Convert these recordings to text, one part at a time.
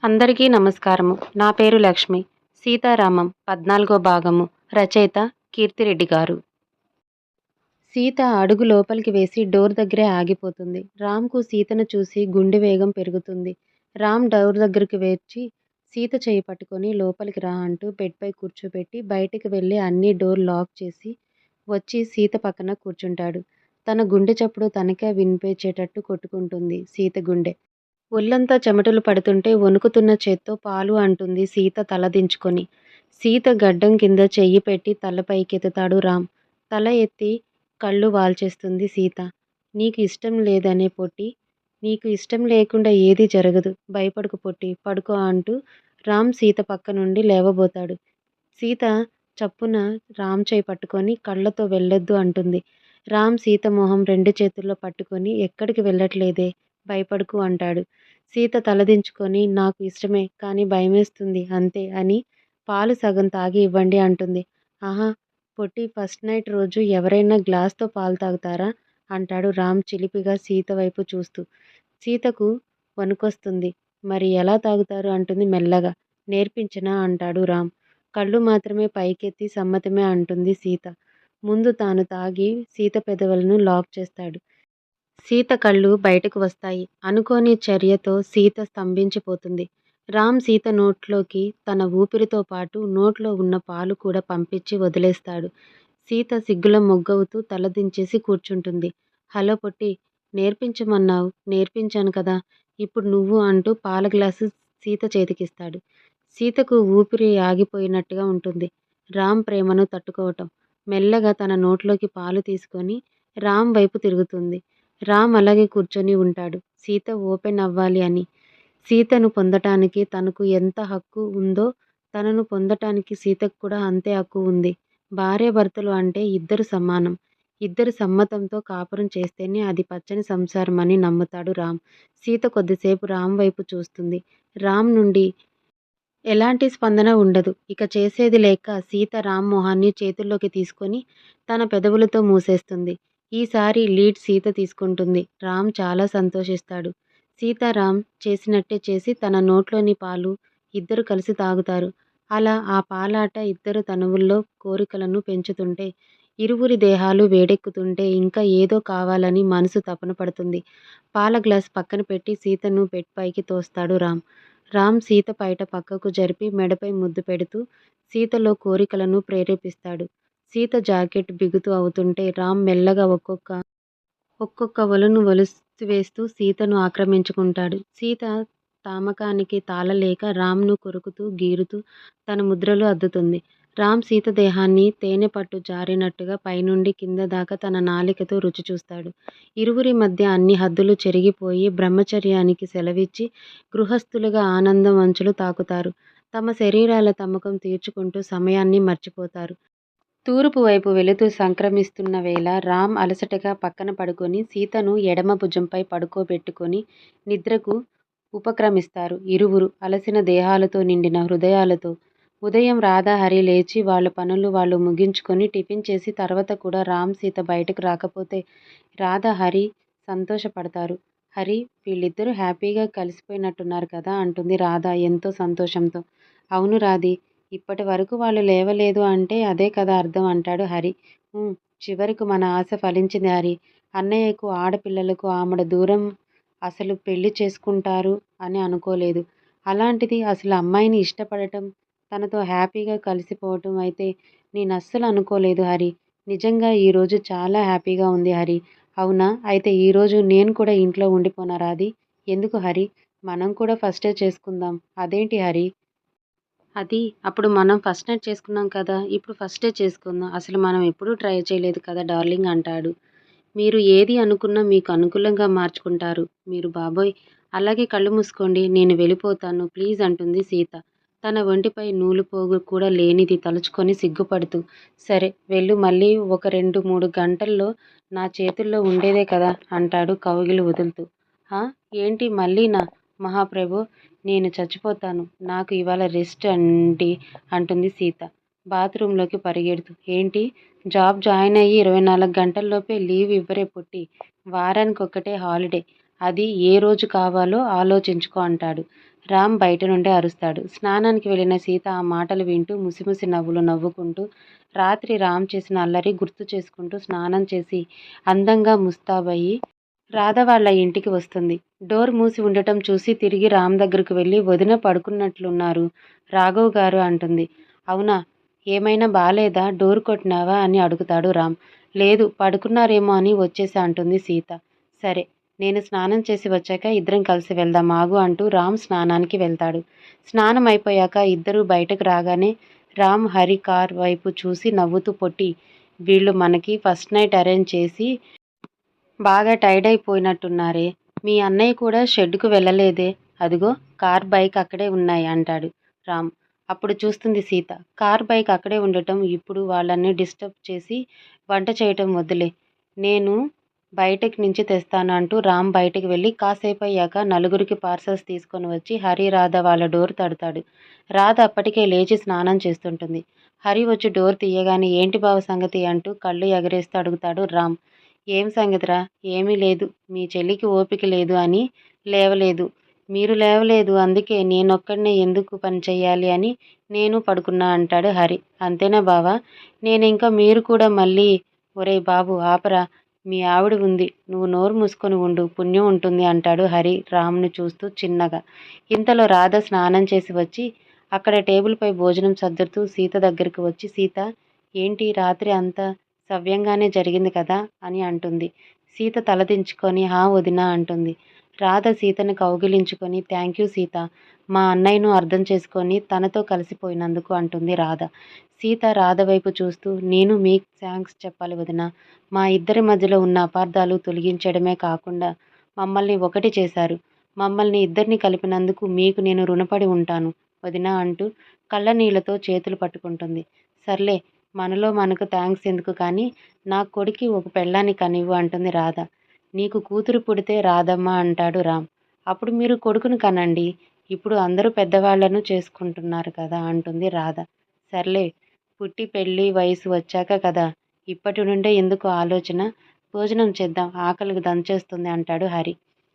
అందరికీ నమస్కారము. నా పేరు లక్ష్మి. సీతారామం 14 భాగము. రచయిత కీర్తిరెడ్డి గారు. సీత అడుగు లోపలికి వేసి డోర్ దగ్గరే ఆగిపోతుంది. రామ్కు సీతను చూసి గుండె వేగం పెరుగుతుంది. రామ్ డోర్ దగ్గరికి వచ్చి సీత చేయి పట్టుకొని లోపలికి రా అంటూ బెడ్పై కూర్చోబెట్టి బయటికి వెళ్ళి అన్ని డోర్ లాక్ చేసి వచ్చి సీత పక్కన కూర్చుంటాడు. తన గుండె చప్పుడు తనకే వినిపించేటట్టు కొట్టుకుంటుంది సీత గుండె. ఒళ్ళంతా చెమటలు పడుతుంటే వణుకుతున్న చేత్తో పాలు అంటుంది సీత తల దించుకొని. సీత గడ్డం కింద చెయ్యి పెట్టి తల పైకెత్తుతాడు రామ్. తల ఎత్తి కళ్ళు వాల్చేస్తుంది సీత. నీకు ఇష్టం లేదనే పొట్టి, నీకు ఇష్టం లేకుండా ఏదీ జరగదు. భయపడకు పొట్టి, పడుకో అంటూ రామ్ సీత పక్క నుండి లేవబోతాడు. సీత చప్పున రామ్ చేయి పట్టుకొని కళ్ళతో వెళ్ళొద్దు అంటుంది. రామ్ సీత మొహం 2 చేతుల్లో పట్టుకొని ఎక్కడికి వెళ్ళట్లేదే, భయపడకు అంటాడు. సీత తలదించుకొని నాకు ఇష్టమే కానీ భయమేస్తుంది అంతే అని పాలు సగం తాగి ఇవ్వండి అంటుంది. ఆహా పొట్టి, ఫస్ట్ నైట్ రోజు ఎవరైనా గ్లాస్తో పాలు తాగుతారా అంటాడు రామ్ చిలిపిగా సీత వైపు చూస్తూ. సీతకు వణుకొస్తుంది. మరి ఎలా తాగుతారు అంటుంది మెల్లగా. నేర్పించనా అంటాడు రామ్. కళ్ళు మాత్రమే పైకెత్తి సమ్మతమే అంటుంది సీత. ముందు తాను తాగి సీత పెదవులను లాక్ చేస్తాడు. సీత కళ్ళు బయటకు వస్తాయి. అనుకోని చర్యతో సీత స్తంభించిపోతుంది. రామ్ సీత నోట్లోకి తన ఊపిరితో పాటు నోట్లో ఉన్న పాలు కూడా పంపించి వదిలేస్తాడు. సీత సిగ్గుల మొగ్గవుతూ తల దించేసి కూర్చుంటుంది. హలో పొట్టి, నేర్పించమన్నావు, నేర్పించాను కదా, ఇప్పుడు నువ్వు అంటూ పాల గ్లాసు సీత చేతికిస్తాడు. సీతకు ఊపిరి ఆగిపోయినట్టుగా ఉంటుంది. రామ్ ప్రేమను తట్టుకోవటం. మెల్లగా తన నోట్లోకి పాలు తీసుకొని రామ్ వైపు తిరుగుతుంది. రామ్ అలాగే కూర్చొని ఉంటాడు. సీత ఓపెన్ అవ్వాలి అని. సీతను పొందటానికి తనకు ఎంత హక్కు ఉందో తనను పొందటానికి సీతకు కూడా అంతే హక్కు ఉంది. భార్యాభర్తలు అంటే ఇద్దరు సమానం. ఇద్దరు సమ్మతంతో కాపురం చేస్తేనే అది పచ్చని సంసారం అని నమ్ముతాడు రామ్. సీత కొద్దిసేపు రామ్ వైపు చూస్తుంది. రామ్ నుండి ఎలాంటి స్పందన ఉండదు. ఇక చేసేది లేక సీత రామ్ మొహాన్ని చేతుల్లోకి తీసుకొని తన పెదవులతో మూసేస్తుంది. ఈసారి లీడ్ సీత తీసుకుంటుంది. రామ్ చాలా సంతోషిస్తాడు. సీత రామ్ చేసినట్టే చేసి తన నోట్లోని పాలు ఇద్దరు కలిసి తాగుతారు. అలా ఆ పాలాట ఇద్దరు తనువుల్లో కోరికలను పెంచుతుంటే, ఇరువురి దేహాలు వేడెక్కుతుంటే ఇంకా ఏదో కావాలని మనసు తపన పడుతుంది. పాల గ్లాస్ పక్కన పెట్టి సీతను బెడ్ పైకి తోస్తాడు రామ్. రామ్ సీత పైట పక్కకు జరిపి మెడపై ముద్దు పెడుతూ సీతలో కోరికలను ప్రేరేపిస్తాడు. సీత జాకెట్ బిగుతు అవుతుంటే రామ్ మెల్లగా ఒక్కొక్క ఒలను ఒలిసివేస్తూ సీతను ఆక్రమించుకుంటాడు. సీత తామకానికి తాళలేక రామ్ను కొరుకుతూ గీరుతూ తన ముద్రలు అద్దుతుంది. రామ్ సీత దేహాన్ని తేనె పట్టు జారినట్టుగా పైనుండి కింద దాకా తన నాలికతో రుచి చూస్తాడు. ఇరువురి మధ్య అన్ని హద్దులు చెరిగిపోయి బ్రహ్మచర్యానికి సెలవిచ్చి గృహస్థులుగా ఆనందం అంచులు తాకుతారు. తమ శరీరాల తమకం తీర్చుకుంటూ సమయాన్ని మర్చిపోతారు. తూర్పు వైపు వెలుతూ సంక్రమిస్తున్న వేళ రామ్ అలసటగా పక్కన పడుకొని సీతను ఎడమ భుజంపై పడుకోబెట్టుకొని నిద్రకు ఉపక్రమిస్తారు ఇరువురు అలసిన దేహాలతో నిండిన హృదయాలతో. ఉదయం రాధ హరి లేచి వాళ్ళ పనులు వాళ్ళు ముగించుకొని టిఫిన్ చేసి తర్వాత కూడా రామ్ సీత బయటకు రాకపోతే రాధ హరి సంతోషపడతారు. హరి, వీళ్ళిద్దరూ హ్యాపీగా కలిసిపోయినట్టున్నారు కదా అంటుంది రాధ ఎంతో సంతోషంతో. అవును రాధి, ఇప్పటి వరకు వాళ్ళు లేవలేదు అంటే అదే కదా అర్థం అంటాడు హరి. చివరకు మన ఆశ ఫలించింది హరి. అన్నయ్యకు ఆడపిల్లలకు ఆమడ దూరం అసలు పెళ్లి చేసుకుంటారు అని అనుకోలేదు. అలాంటిది అసలు అమ్మాయిని ఇష్టపడటం, తనతో హ్యాపీగా కలిసిపోవటం అయితే నేనస్సలు అనుకోలేదు హరి. నిజంగా ఈరోజు చాలా హ్యాపీగా ఉంది హరి. అవునా, అయితే ఈరోజు నేను కూడా ఇంట్లో ఉండిపోనా రాధి? ఎందుకు హరి, మనం కూడా ఫస్టే చేసుకుందాం. అదేంటి హరి? అది అప్పుడు మనం ఫస్ట్ నైట్ చేసుకున్నాం కదా, ఇప్పుడు ఫస్టే చేసుకుందాం. అసలు మనం ఎప్పుడూ ట్రై చేయలేదు కదా డార్లింగ్ అంటాడు. మీరు ఏది అనుకున్నా మీకు అనుకూలంగా మార్చుకుంటారు మీరు బాబోయ్. అలాగే కళ్ళు మూసుకోండి, నేను వెళ్ళిపోతాను ప్లీజ్ అంటుంది సీత. తన ఒంటిపై నూలుపోగు కూడా లేనిది తలుచుకొని సిగ్గుపడుతూ. సరే వెళ్ళు, మళ్ళీ ఒక 2-3 గంటల్లో నా చేతుల్లో ఉండేదే కదా అంటాడు కౌగిలి వదులుతూ. ఏంటి మళ్ళీనా? మహాప్రభో, నేను చచ్చిపోతాను, నాకు ఇవాళ రెస్ట్ అండి అంటుంది సీత బాత్రూంలోకి పరిగెడుతూ. ఏంటి, జాబ్ జాయిన్ అయ్యి 24 గంటల్లోపే లీవ్ ఇవ్వరే పొట్టి, వారానికి ఒక్కటే హాలిడే, అది ఏ రోజు కావాలో ఆలోచించుకో అంటాడు. రామ్ బయట నుండే అరుస్తాడు. స్నానానికి వెళ్ళిన సీత ఆ మాటలు వింటూ ముసిముసి నవ్వులు నవ్వుకుంటూ రాత్రి రామ్ చేసిన అల్లరి గుర్తు చేసుకుంటూ స్నానం చేసి అందంగా ముస్తాబయ్యి రాధ వాళ్ళ ఇంటికి వస్తుంది. డోర్ మూసి ఉండటం చూసి తిరిగి రామ్ దగ్గరకు వెళ్ళి వదిన పడుకున్నట్లున్నారు రాఘవ్ గారు అంటుంది. అవునా, ఏమైనా బాలేదా, డోర్ కొట్టినావా అని అడుగుతాడు రామ్. లేదు, పడుకున్నారేమో అని వచ్చేసా అంటుంది సీత. సరే, నేను స్నానం చేసి వచ్చాక ఇద్దరం కలిసి వెళ్దాం ఆగు అంటూ రామ్ స్నానానికి వెళ్తాడు. స్నానం అయిపోయాక ఇద్దరూ బయటకు రాగానే రామ్ హరి కార్ వైపు చూసి నవ్వుతూ పొట్టి, వీళ్ళు మనకి ఫస్ట్ నైట్ అరేంజ్ చేసి బాగా టైర్డ్ అయిపోయినట్టున్నారే, మీ అన్నయ్య కూడా షెడ్డుకు వెళ్ళలేదే, అదిగో కార్ బైక్ అక్కడే ఉన్నాయి అంటాడు రామ్. అప్పుడు చూస్తుంది సీత కార్ బైక్ అక్కడే ఉండటం. ఇప్పుడు వాళ్ళని డిస్టర్బ్ చేసి వంట చేయటం వద్దులే, నేను బయటకి నుంచి తెస్తాను అంటూ రామ్ బయటకు వెళ్ళి కాసేపు అయ్యాక నలుగురికి పార్సల్స్ తీసుకొని వచ్చి హరి రాధ వాళ్ళ డోర్ తడతాడు. రాధ అప్పటికే లేచి స్నానం చేస్తుంటుంది. హరి వచ్చి డోర్ తీయగానే ఏంటి బావ సంగతి అంటూ కళ్ళు ఎగరేస్తూ అడుగుతాడు రామ్. ఏం సంగతిరా, ఏమీ లేదు, మీ చెల్లికి ఓపిక లేదు అని లేవలేదు, మీరు లేవలేదు, అందుకే నేనొక్కడినే ఎందుకు పని చెయ్యాలి అని నేను పడుకున్నా అంటాడు హరి. అంతేనా బావా, నేనింకా మీరు కూడా మళ్ళీ ఒరేయ్ బాబు ఆపరా, మీ ఆవిడ ఉంది, నువ్వు నోరు మూసుకొని ఉండు, పుణ్యం ఉంటుంది అంటాడు హరి రామ్ను చూస్తూ చిన్నగా. ఇంతలో రాధ స్నానం చేసి వచ్చి అక్కడ టేబుల్పై భోజనం సర్దుతూ సీత దగ్గరికి వచ్చి సీత, ఏంటి రాత్రి అంతా సవ్యంగానే జరిగింది కదా అని అంటుంది. సీత తలదించుకొని హా వదినా అంటుంది. రాధ సీతను కౌగిలించుకొని థ్యాంక్ యూ సీత, మా అన్నయ్యను అర్థం చేసుకొని తనతో కలిసిపోయినందుకు అంటుంది రాధ. సీత రాధ వైపు చూస్తూ నేను మీకు థ్యాంక్స్ చెప్పాలి వదినా, మా ఇద్దరి మధ్యలో ఉన్న అపార్థాలు తొలగించడమే కాకుండా మమ్మల్ని ఒకటి చేశారు, మమ్మల్ని ఇద్దరిని కలిపినందుకు మీకు నేను రుణపడి ఉంటాను వదినా అంటూ కళ్ళ నీళ్లతో చేతులు పట్టుకుంటుంది. సర్లే, మనలో మనకు థ్యాంక్స్ ఎందుకు కానీ నా కొడుక్కి ఒక పెళ్ళాన్ని కనివ్వు అంటుంది రాధ. నీకు కూతురు పుడితే రాధమ్మ అంటాడు రామ్. అప్పుడు మీరు కొడుకును కనండి, ఇప్పుడు అందరూ పెద్దవాళ్లను చేసుకుంటున్నారు కదా అంటుంది రాధ. సర్లే, పుట్టి పెళ్ళి వయసు వచ్చాక కదా, ఇప్పటి నుండే ఎందుకు ఆలోచన, భోజనం చేద్దాం ఆకలికి దంచేస్తుంది అంటాడు హరి.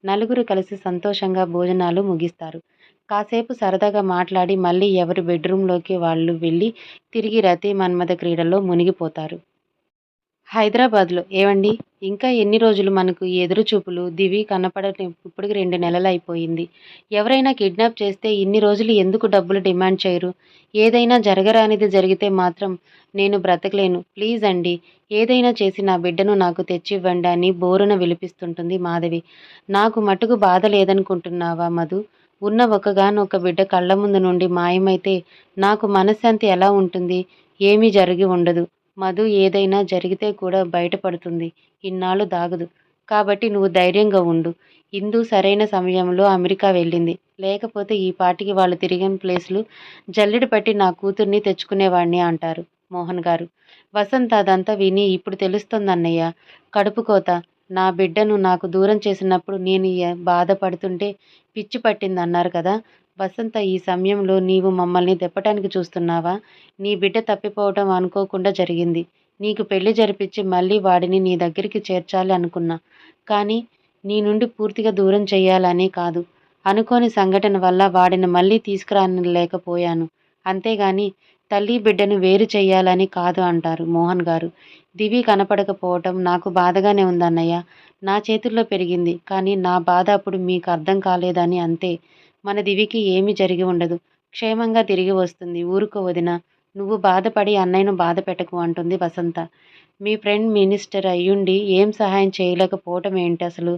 నలుగురు కలిసి సంతోషంగా భోజనాలు ముగిస్తారు. కాసేపు సరదాగా మాట్లాడి మళ్ళీ ఎవరి బెడ్రూమ్లోకి వాళ్ళు వెళ్ళి తిరిగి రతి మన్మథ క్రీడల్లో మునిగిపోతారు. హైదరాబాద్లో ఏవండి, ఇంకా ఎన్ని రోజులు మనకు ఈ ఎదురు చూపులు, దివి కనపడని ఇప్పటికి 2 నెలలు అయిపోయింది. ఎవరైనా కిడ్నాప్ చేస్తే ఇన్ని రోజులు ఎందుకు డబ్బులు డిమాండ్ చేయరు? ఏదైనా జరగరానిది జరిగితే మాత్రం నేను బ్రతకలేను, ప్లీజ్ అండి, ఏదైనా చేసి నా బిడ్డను నాకు తెచ్చివ్వండి అని బోరున విలిపిస్తుంటుంది మాధవి. నాకు మటుకు బాధ లేదనుకుంటున్నావా మధు, ఉన్న ఒకగానొక బిడ్డ కళ్ళ ముందు నుండి మాయమైతే నాకు మనశ్శాంతి ఎలా ఉంటుంది? ఏమీ జరిగి ఉండదు మధు, ఏదైనా జరిగితే కూడా బయటపడుతుంది, ఇన్నాళ్ళు దాగదు, కాబట్టి నువ్వు ధైర్యంగా ఉండు. ఇందు సరైన సమయంలో అమెరికా వెళ్ళింది, లేకపోతే ఈ పాటికి వాళ్ళు తిరిగిన ప్లేసులు జల్లెడ పట్టి నా కూతుర్ని తెచ్చుకునేవాణ్ణి అంటారు మోహన్ గారు. వసంత్ అదంతా విని ఇప్పుడు తెలుస్తోందన్నయ్య, కడుపు కోత, నా బిడ్డను నాకు దూరం చేసినప్పుడు నేను బాధపడుతుంటే పిచ్చి పట్టిందన్నారు కదా వసంత, ఈ సమయంలో నీవు మమ్మల్ని దెప్పటానికి చూస్తున్నావా? నీ బిడ్డ తప్పిపోవటం అనుకోకుండా జరిగింది, నీకు పెళ్లి జరిపించి మళ్ళీ వాడిని నీ దగ్గరికి చేర్చాలి అనుకున్నా, కానీ నీ నుండి పూర్తిగా దూరం చెయ్యాలనే కాదు, అనుకోని సంఘటన వల్ల వాడిని మళ్ళీ తీసుకురాలేకపోయాను, అంతేగాని తల్లి బిడ్డను వేరు చెయ్యాలని కాదు అంటారు మోహన్ గారు. దివి కనపడకపోవటం నాకు బాధగానే ఉందన్నయ్య, నా చేతుల్లో పెరిగింది, కానీ నా బాధ అప్పుడు మీకు అర్థం కాలేదని అంతే. మన దివికి ఏమీ జరిగి ఉండదు, క్షేమంగా తిరిగి వస్తుంది, ఊరుకో వదినా, నువ్వు బాధపడి అన్నయ్యను బాధ పెట్టకు అంటుంది వసంత. మీ ఫ్రెండ్ మినిస్టర్ అయ్యుండి ఏం సహాయం చేయలేకపోవటం ఏంటి అసలు?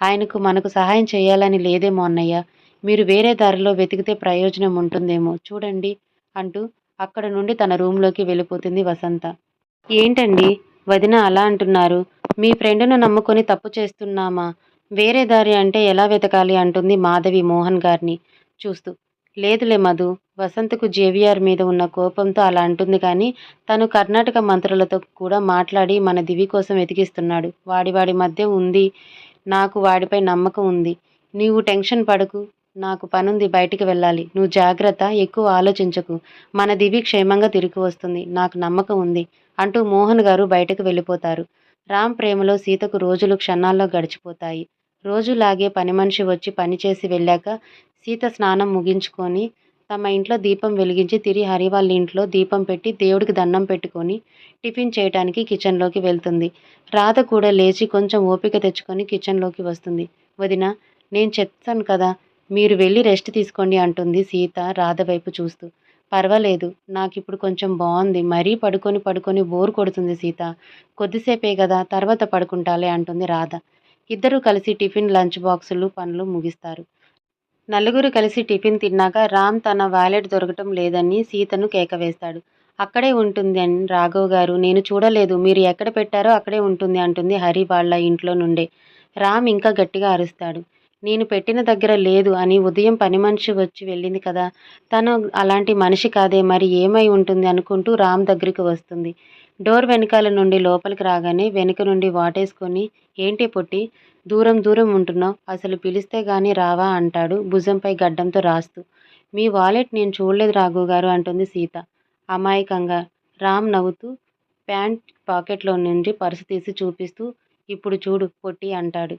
ఆయనకు మనకు సహాయం చేయాలని లేదేమో అన్నయ్య, మీరు వేరే దారిలో వెతికితే ప్రయోజనం ఉంటుందేమో చూడండి అంటూ అక్కడ నుండి తన రూంలోకి వెళ్ళిపోతుంది వసంత. ఏంటండి వదిన అలా అంటున్నారు? మీ ఫ్రెండ్ను నమ్ముకొని తప్పు చేస్తున్నామా? వేరే దారి అంటే ఎలా వెతకాలి అంటుంది మాధవి మోహన్ గారిని చూస్తూ. లేదులే మధు, వసంతకు జేవిఆర్ మీద ఉన్న కోపంతో అలా అంటుంది కానీ తను కర్ణాటక మంత్రులతో కూడా మాట్లాడి మన దివి కోసం వెతికిస్తున్నాడు, వాడి మధ్య ఉంది, నాకు వాడిపై నమ్మకం ఉంది, నీవు టెన్షన్ పడకు, నాకు పనుంది, బయటికి వెళ్ళాలి, నువ్వు జాగ్రత్త, ఎక్కువ ఆలోచించకు, మన దివి క్షేమంగా తిరిగి వస్తుంది, నాకు నమ్మకం ఉంది అంటూ మోహన్ గారు బయటకు వెళ్ళిపోతారు. రామ్ ప్రేమలో సీతకు రోజులు క్షణాల్లో గడిచిపోతాయి. రోజులాగే పని మనిషి వచ్చి పనిచేసి వెళ్ళాక సీత స్నానం ముగించుకొని తమ ఇంట్లో దీపం వెలిగించి తిరిగి హరి వాళ్ళ ఇంట్లో దీపం పెట్టి దేవుడికి దండం పెట్టుకొని టిఫిన్ చేయటానికి కిచెన్లోకి వెళ్తుంది. రాధ కూడా లేచి కొంచెం ఓపిక తెచ్చుకొని కిచెన్లోకి వస్తుంది. వదిన, నేను చెప్తాను కదా, మీరు వెళ్ళి రెస్ట్ తీసుకోండి అంటుంది సీత రాధ వైపు చూస్తూ. పర్వాలేదు, నాకిప్పుడు కొంచెం బాగుంది. మరీ పడుకొని పడుకొని బోర్ కొడుతుంది సీత. కొద్దిసేపే కదా, తర్వాత పడుకుంటాలే అంటుంది రాధ. ఇద్దరూ కలిసి టిఫిన్, లంచ్ బాక్సులు పనులు ముగిస్తారు. నలుగురు కలిసి టిఫిన్ తిన్నాక రామ్ తన వాలెట్ దొరకటం లేదని సీతను కేకవేస్తాడు. అక్కడే ఉంటుంది అని రాఘవ్ గారు, నేను చూడలేదు, మీరు ఎక్కడ పెట్టారో అక్కడే ఉంటుంది అంటుంది హరి వాళ్ళ ఇంట్లో నుండే. రామ్ ఇంకా గట్టిగా అరుస్తాడు. నేను పెట్టిన దగ్గర లేదు అని ఉదయం పని మనిషి వచ్చి వెళ్ళింది కదా, తను అలాంటి మనిషి కాదే, మరి ఏమై ఉంటుంది అనుకుంటూ రామ్ దగ్గరికి వస్తుంది. డోర్ వెనకాల నుండి లోపలికి రాగానే వెనుక నుండి వాటేసుకొని, ఏంటి పొట్టి, దూరం దూరం ఉంటున్నావు, అసలు పిలిస్తే గాని రావా అంటాడు భుజంపై గడ్డంతో రాస్తూ. మీ వాలెట్ నేను చూడలేదు రాఘవ్ గారు అంటుంది సీత అమాయకంగా. రామ్ నవ్వుతూ ప్యాంట్ పాకెట్లో నుండి పర్సు తీసి చూపిస్తూ, ఇప్పుడు చూడు పొట్టి అంటాడు.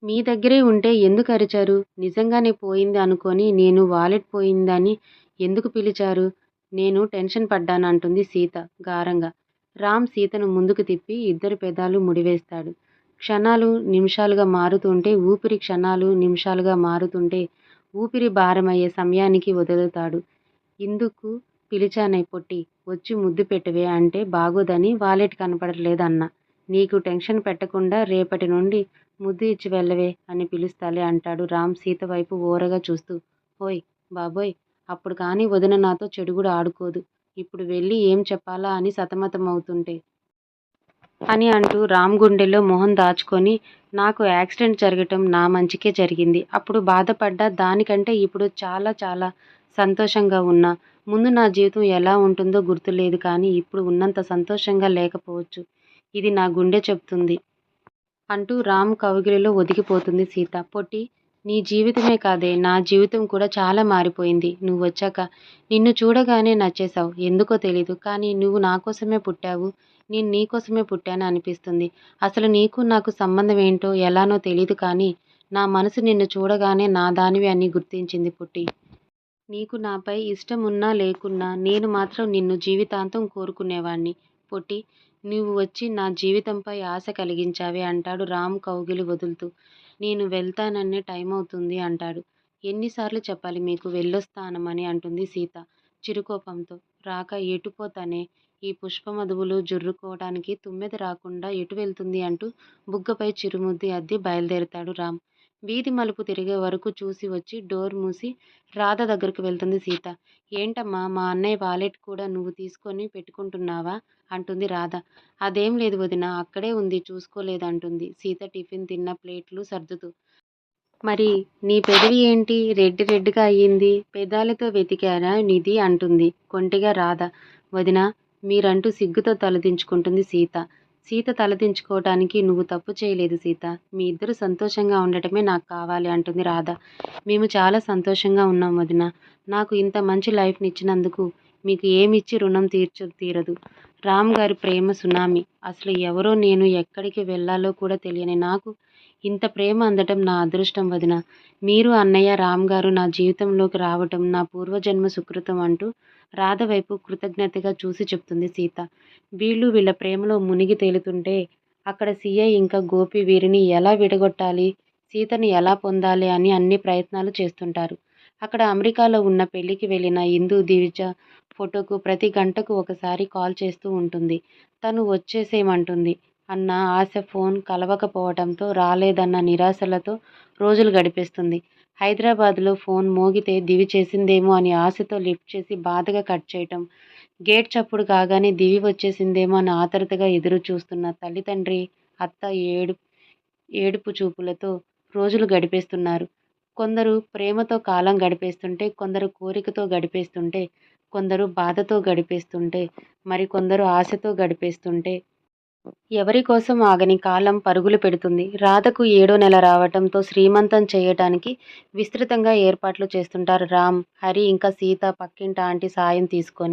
మీ దగ్గరే ఉంటే ఎందుకు అరిచారు? నిజంగానే పోయింది అనుకొని నేను వాలెట్ పోయిందని ఎందుకు పిలిచారు? నేను టెన్షన్ పడ్డాను అంటుంది సీత గారంగా. రామ్ సీతను ముందుకు తిప్పి ఇద్దరి పెదాలు ముడివేస్తాడు. క్షణాలు నిమిషాలుగా మారుతుంటే ఊపిరి క్షణాలు నిమిషాలుగా మారుతుంటే ఊపిరి భారమయ్యే సమయానికి వదులుతాడు. ఇందుకు పిలిచానే పొట్టి, వచ్చి ముద్దు పెట్టవే అంటే బాగోదని వాలెట్ కనపడలేదన్నా. నీకు టెన్షన్ పెట్టకుండా రేపటి నుండి ముద్దు ఇచ్చి వెళ్ళవే అని పిలుస్తాలే అంటాడు రామ్ సీత వైపు ఓరగా చూస్తూ. ఓయ్ బాబోయ్, అప్పుడు కానీ వదిన నాతో చెడుగుడు ఆడుకోదు. ఇప్పుడు వెళ్ళి ఏం చెప్పాలా అని సతమతమవుతుంటే అని అంటూ రామ్ గుండెల్లో మొహం దాచుకొని, నాకు యాక్సిడెంట్ జరగటం నా మంచికే జరిగింది. అప్పుడు బాధపడ్డా, దానికంటే ఇప్పుడు చాలా చాలా సంతోషంగా ఉన్నా. ముందు నా జీవితం ఎలా ఉంటుందో గుర్తులేదు కానీ ఇప్పుడు ఉన్నంత సంతోషంగా లేకపోవచ్చు. ఇది నా గుండె చెప్తుంది అంటూ రామ్ కౌగిలిలో ఒదిగిపోతుంది సీత. పొట్టి, నీ జీవితమే కాదే, నా జీవితం కూడా చాలా మారిపోయింది నువ్వొచ్చాక. నిన్ను చూడగానే నచ్చేశావు. ఎందుకో తెలీదు, కానీ నువ్వు నా కోసమే పుట్టావు, నేను నీ కోసమే పుట్టాను అనిపిస్తుంది. అసలు నీకు నాకు సంబంధం ఏంటో ఎలానో తెలీదు కానీ నా మనసు నిన్ను చూడగానే నా దానివి అని గుర్తించింది పొట్టి. నీకు నాపై ఇష్టం ఉన్నా లేకున్నా నేను మాత్రం నిన్ను జీవితాంతం కోరుకునేవాణ్ణి పొట్టి. నువ్వు వచ్చి నా జీవితంపై ఆశ కలిగించావే అంటాడు రామ్ కౌగిలి వదులుతూ. నేను వెళ్తాననే టైం అవుతుంది అంటాడు. ఎన్నిసార్లు చెప్పాలి మీకు వెళ్ళొస్తానమని అంటుంది సీత చిరుకోపంతో. రాక ఎటుపోతానే, ఈ పుష్పమధువులు జుర్రుకోవటానికి తుమ్మెద రాకుండా ఎటు వెళ్తుంది అంటూ బుగ్గపై చిరుముద్ది అద్ది బయలుదేరుతాడు రామ్. వీధి మలుపు తిరిగే వరకు చూసి వచ్చి డోర్ మూసి రాధ దగ్గరకు వెళ్తుంది సీత. ఏంటమ్మా, మా అన్నయ్య వాలెట్ కూడా నువ్వు తీసుకొని పెట్టుకుంటున్నావా అంటుంది రాధ. అదేం లేదు వదిన, అక్కడే ఉంది, చూసుకోలేదంటుంది సీత టిఫిన్ తిన్న ప్లేట్లు సర్దుతూ. మరి నీ పెదవి ఏంటి రెడ్ రెడ్గా అయ్యింది, పెదాలతో వెతికారా నిధి అంటుంది కొంటిగా రాధ. వదినా, మీరంటూ సిగ్గుతో తలదించుకుంటుంది సీత. సీత తలదించుకోవటానికి, నువ్వు తప్పు చేయలేదు సీత, మీ ఇద్దరు సంతోషంగా ఉండటమే నాకు కావాలి అంటుంది రాధ. మేము చాలా సంతోషంగా ఉన్నాం వదిన. నాకు ఇంత మంచి లైఫ్ని ఇచ్చినందుకు మీకు ఏమిచ్చి రుణం తీరదు. రామ్ గారి ప్రేమ సునామీ. అసలు ఎవరో నేను ఎక్కడికి వెళ్ళాలో కూడా తెలియని నాకు ఇంత ప్రేమ అందటం నా అదృష్టం వదిన. మీరు అన్నయ్య రామ్ గారు నా జీవితంలోకి రావటం నా పూర్వజన్మ సుకృతం అంటూ రాధ వైపు కృతజ్ఞతగా చూసి చెప్తుంది సీత. వీళ్ళ ప్రేమలో మునిగి తేలుతుంటే అక్కడ సిఐ ఇంకా గోపి వీరిని ఎలా విడగొట్టాలి, సీతని ఎలా పొందాలి అని అన్ని ప్రయత్నాలు చేస్తుంటారు. అక్కడ అమెరికాలో ఉన్న పెళ్లికి వెళ్ళిన ఇందు దివిజ ఫోటోకు ప్రతి గంటకు ఒకసారి కాల్ చేస్తూ ఉంటుంది. తను వచ్చేసేయమంటుంది అన్న ఆశ ఫోన్ కలవకపోవడంతో రాలేదన్న నిరాశలతో రోజులు గడిపేస్తుంది. హైదరాబాద్లో ఫోన్ మోగితే దివి చేసిందేమో అని ఆశతో లిఫ్ట్ చేసి బాధగా కట్ చేయటం, గేట్ చప్పుడు కాగానే దివి వచ్చేసిందేమో అని ఆతృతగా ఎదురు చూస్తున్న తల్లిదండ్రి, అత్త ఏడుపు చూపులతో రోజులు గడిపేస్తున్నారు. కొందరు ప్రేమతో కాలం గడిపేస్తుంటే, కొందరు కోరికతో గడిపేస్తుంటే, కొందరు బాధతో గడిపేస్తుంటే, మరికొందరు ఆశతో గడిపేస్తుంటే ఎవరి కోసం ఆగని కాలం పరుగులు పెడుతుంది. రాధకు 7వ నెల రావటంతో శ్రీమంతం చేయటానికి విస్తృతంగా ఏర్పాట్లు చేస్తుంటారు రామ్, హరి ఇంకా సీత పక్కింటి ఆంటీ సాయం తీసుకొని.